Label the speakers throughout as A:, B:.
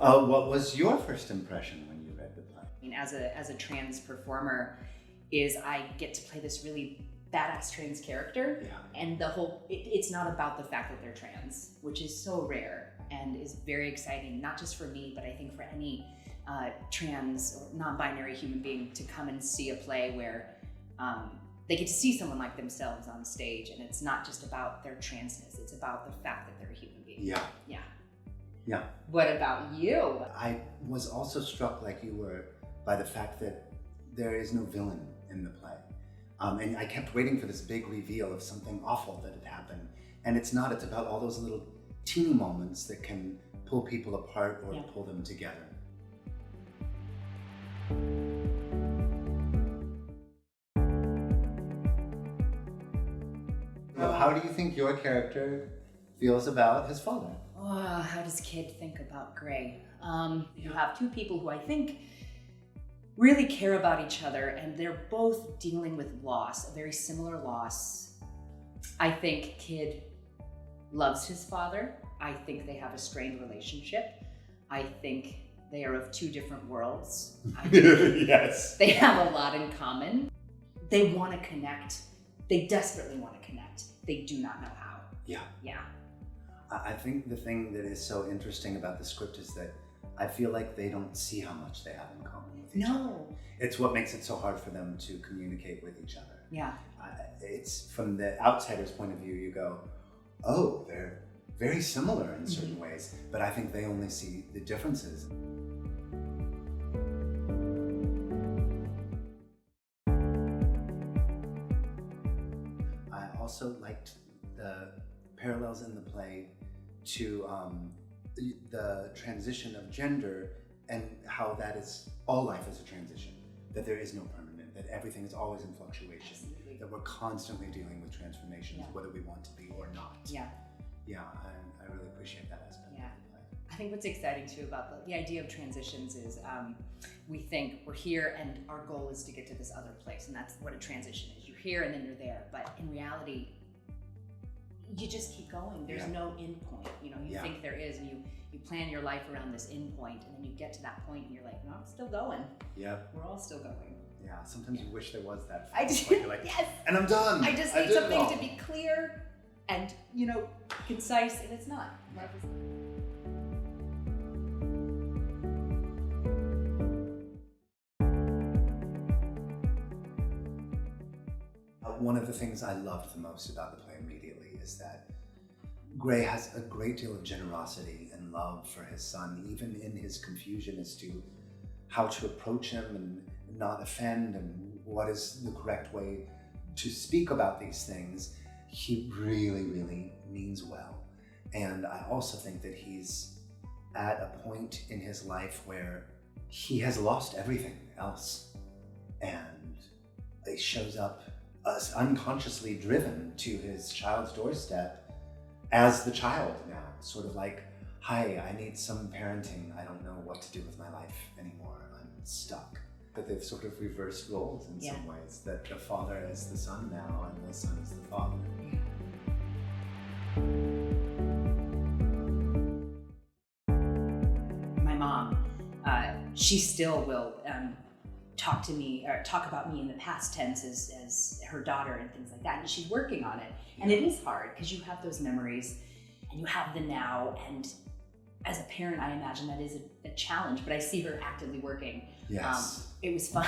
A: What was your first impression when you read the play?
B: I mean, as a trans performer, is I get to play this really badass trans character, and it's not about the fact that they're trans, which is so rare and is very exciting, not just for me, but I think for any trans or non-binary human being to come and see a play where they get to see someone like themselves on stage, and it's not just about their transness, it's about the fact that they're a human being. Yeah. What about you?
A: I was also struck, like you were, by the fact that there is no villain in the play. And I kept waiting for this big reveal of something awful that had happened. And it's not, it's about all those little teeny moments that can pull people apart or pull them together. Well, how do you think your character feels about his father?
B: How does Kid think about Gray? You have two people who I think really care about each other, and they're both dealing with loss, a very similar loss. I think Kid loves his father. I think they have a strained relationship. I think they are of two different worlds. I think
A: yes.
B: They have a lot in common. They want to connect. They desperately want to connect. They do not know how.
A: Yeah.
B: Yeah.
A: I think the thing that is so interesting about the script is that I feel like they don't see how much they have in common with each other. It's what makes it so hard for them to communicate with each other.
B: Yeah.
A: It's from the outsider's point of view, you go, oh, they're very similar in certain ways, but I think they only see the differences. I also liked the parallels in the play to the transition of gender, and how that is, all life is a transition, that there is no permanent, that everything is always in fluctuation.
B: Absolutely.
A: That we're constantly dealing with transformations, whether we want to be or not.
B: Yeah.
A: Yeah, I really appreciate that aspect.
B: Yeah. I think what's exciting too about the idea of transitions is we think we're here and our goal is to get to this other place, and that's what a transition is. You're here and then you're there, but in reality, you just keep going. There's no end point. You know, you think there is, and you plan your life around this end point, and then you get to that point and you're like, no, I'm still going. Yeah. We're all still going.
A: Yeah, sometimes you wish there was that.
B: I do.
A: Like, you're like,
B: yes.
A: And I'm done.
B: I just need something to be clear and, you know, concise, and it's not. Life is not.
A: One of the things I loved the most about the play immediately is that Gray has a great deal of generosity and love for his son, even in his confusion as to how to approach him and not offend, and what is the correct way to speak about these things. He really, really means well. And I also think that he's at a point in his life where he has lost everything else, and he shows up unconsciously driven to his child's doorstep as the child now, sort of like, hi, I need some parenting. I don't know what to do with my life anymore. I'm stuck. But they've sort of reversed roles in some ways, that the father is the son now and the son is the father.
B: My mom, she still will talk to me or talk about me in the past tense as her daughter and things like that, and she's working on it. And it is hard because you have those memories and you have the now, and as a parent I imagine that is a challenge, but I see her actively working.
A: Yes.
B: It was fun.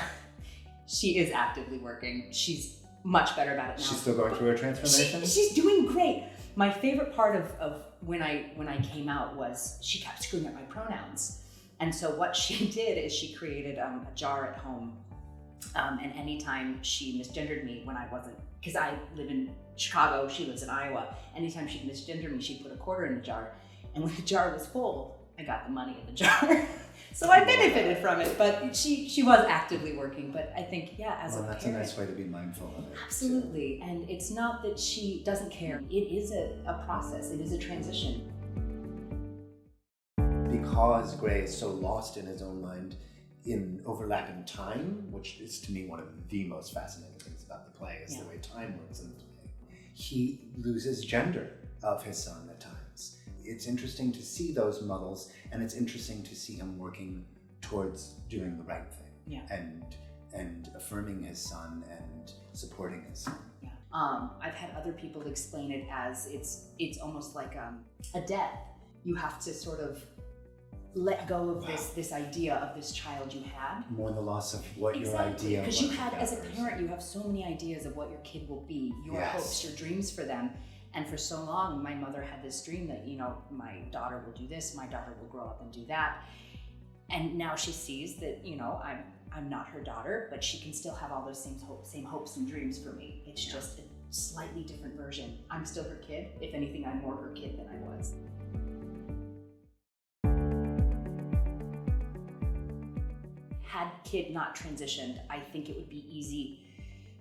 B: She is actively working. She's much better about it now.
A: She's still going through her transformation?
B: She's doing great. My favorite part of when I came out was she kept screwing up my pronouns. And so what she did is she created a jar at home, and anytime she misgendered me when I wasn't, because I live in Chicago, she lives in Iowa, anytime she'd misgender me, she'd put a quarter in the jar, and when the jar was full, I got the money in the jar. So I benefited from it, but she was actively working. But I think, as a parent,
A: that's a nice way to be mindful of it.
B: Absolutely, and it's not that she doesn't care. It is a process, it is a transition.
A: Because Gray is so lost in his own mind in overlapping time, which is to me one of the most fascinating things about the play, is the way time works in the play. He loses gender of his son at times. it's interesting to see those muddles, and it's interesting to see him working towards doing the right thing.
B: Yeah.
A: And affirming his son and supporting his son.
B: Yeah. I've had other people explain it as it's almost like a death. You have to sort of let go of this idea of this child you had.
A: Mourn the loss of what your idea was.
B: Because you had, as a parent, you have so many ideas of what your kid will be, your hopes, your dreams for them. And for so long, my mother had this dream that, my daughter will do this, my daughter will grow up and do that. And now she sees that, I'm not her daughter, but she can still have all those same hopes and dreams for me. It's just a slightly different version. I'm still her kid. If anything, I'm more her kid than I was. Had kid not transitioned, I think it would be easy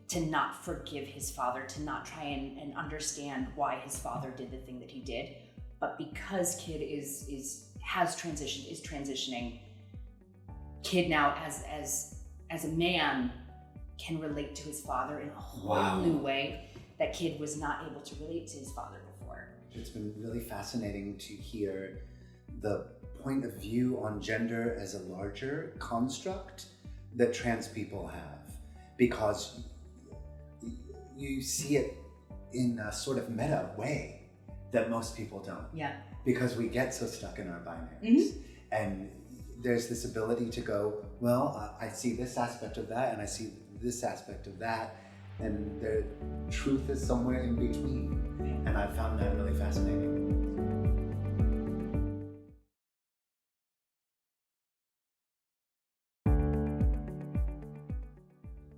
B: to not forgive his father, to not try and understand why his father did the thing that he did. But because kid has transitioned, is transitioning, kid now as a man can relate to his father in a whole new way that kid was not able to relate to his father before.
A: It's been really fascinating to hear the point of view on gender as a larger construct that trans people have, because you see it in a sort of meta way that most people don't.
B: Yeah.
A: Because we get so stuck in our binaries.
B: Mm-hmm.
A: And there's this ability to go, well, I see this aspect of that and I see this aspect of that, and the truth is somewhere in between. And I found that really fascinating.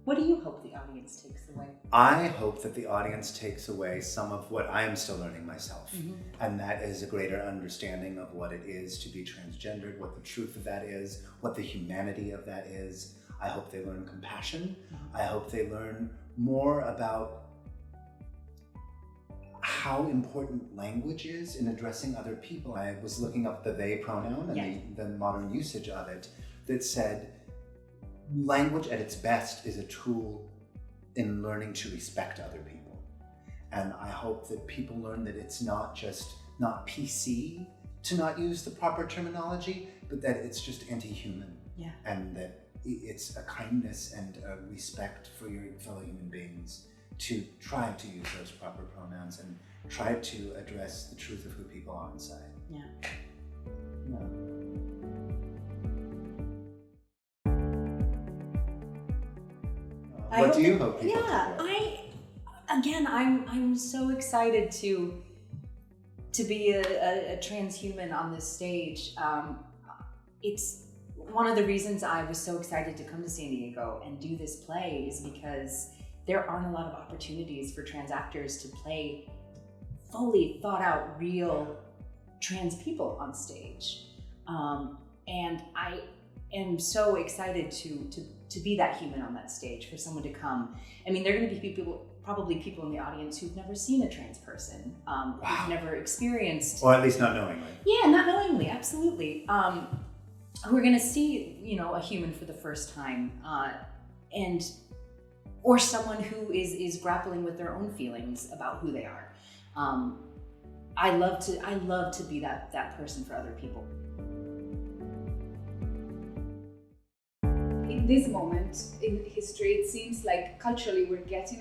B: What do you hope the audience takes away?
A: I hope that the audience takes away some of what I am still learning myself.
B: Mm-hmm.
A: And that is a greater understanding of what it is to be transgendered, what the truth of that is, what the humanity of that is. I hope they learn compassion.
B: Mm-hmm.
A: I hope they learn more about how important language is in addressing other people. I was looking up the they pronoun and the modern usage of it that said, language at its best is a tool in learning to respect other people. And I hope that people learn that it's not PC to not use the proper terminology, but that it's just anti-human.
B: Yeah.
A: And that it's a kindness and a respect for your fellow human beings to try to use those proper pronouns and try to address the truth of who people are inside.
B: Yeah.
A: Yeah. What do you hope people take away?
B: I'm so excited to be a transhuman on this stage. It's one of the reasons I was so excited to come to San Diego and do this play is because there aren't a lot of opportunities for trans actors to play fully thought out, real trans people on stage. And I am so excited to be that human on that stage, for someone to come. I mean, there are going to be probably people in the audience who've never seen a trans person, who've never experienced,
A: or at least not knowingly.
B: Yeah, not knowingly, absolutely. Who are going to see, a human for the first time, or someone who is grappling with their own feelings about who they are. I love to be that person for other people.
C: In this moment in history, it seems like culturally we're getting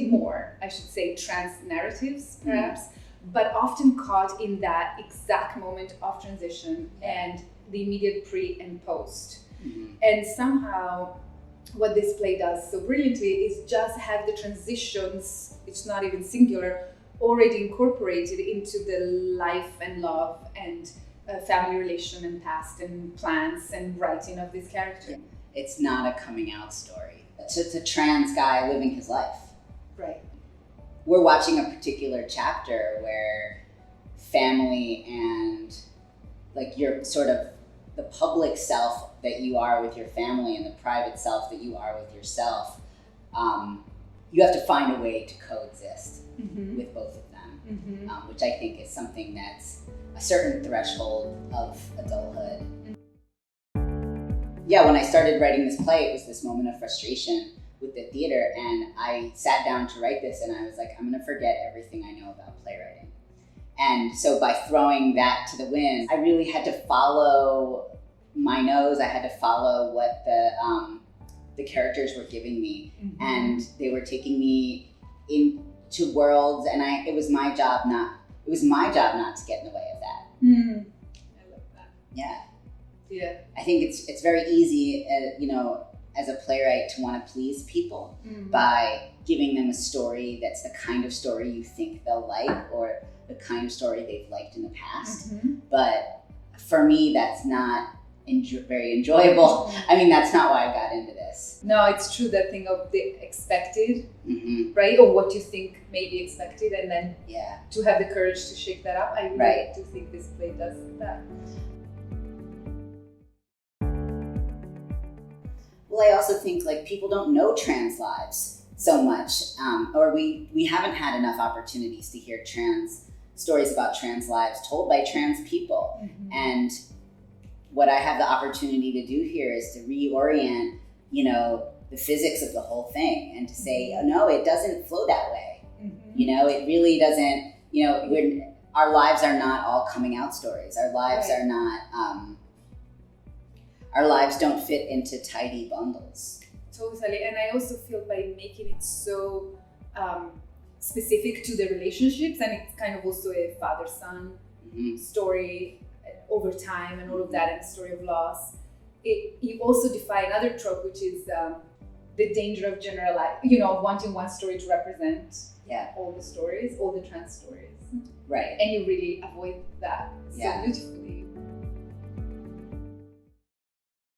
C: more, I should say, trans narratives, perhaps, but often caught in that exact moment of transition and the immediate pre and post. Mm-hmm. And somehow what this play does so brilliantly is just have the transitions, it's not even singular, already incorporated into the life and love and family relation and past and plans and writing of this character.
D: It's not a coming out story. It's a trans guy living his life.
C: Right.
D: We're watching a particular chapter where family and like your sort of the public self that you are with your family and the private self that you are with yourself, you have to find a way to coexist with both of them, which I think is something that's a certain threshold of adulthood. Yeah, when I started writing this play, it was this moment of frustration with the theater, and I sat down to write this and I was like, I'm gonna forget everything I know about playwriting. And so by throwing that to the wind, I really had to follow my nose. I had to follow what the characters were giving me, and they were taking me into worlds, and it was my job not to get in the way of that.
C: I love that.
D: Yeah. I think it's very easy, as a playwright, to want to please people by giving them a story that's the kind of story you think they'll like, or the kind of story they've liked in the past. But for me, that's not very enjoyable. I mean, that's not why I got into this.
C: No, it's true, that thing of the expected, right? Or what you think may be expected, and then to have the courage to shake that up. I really do think this play does that.
D: Well, I also think people don't know trans lives so much, or we haven't had enough opportunities to hear stories about trans lives told by trans people. And what I have the opportunity to do here is to reorient, the physics of the whole thing, and to say, oh, no, it doesn't flow that way. It really doesn't. Our lives are not all coming out stories. Our lives are not. Our lives don't fit into tidy bundles.
C: Totally, and I also feel by making it so specific to the relationships, and it's kind of also a father-son story over time and all of that, and the story of loss. You also defy another trope, which is the danger of wanting one story to represent all the stories, all the trans stories.
D: Right.
C: And you really avoid that so beautifully.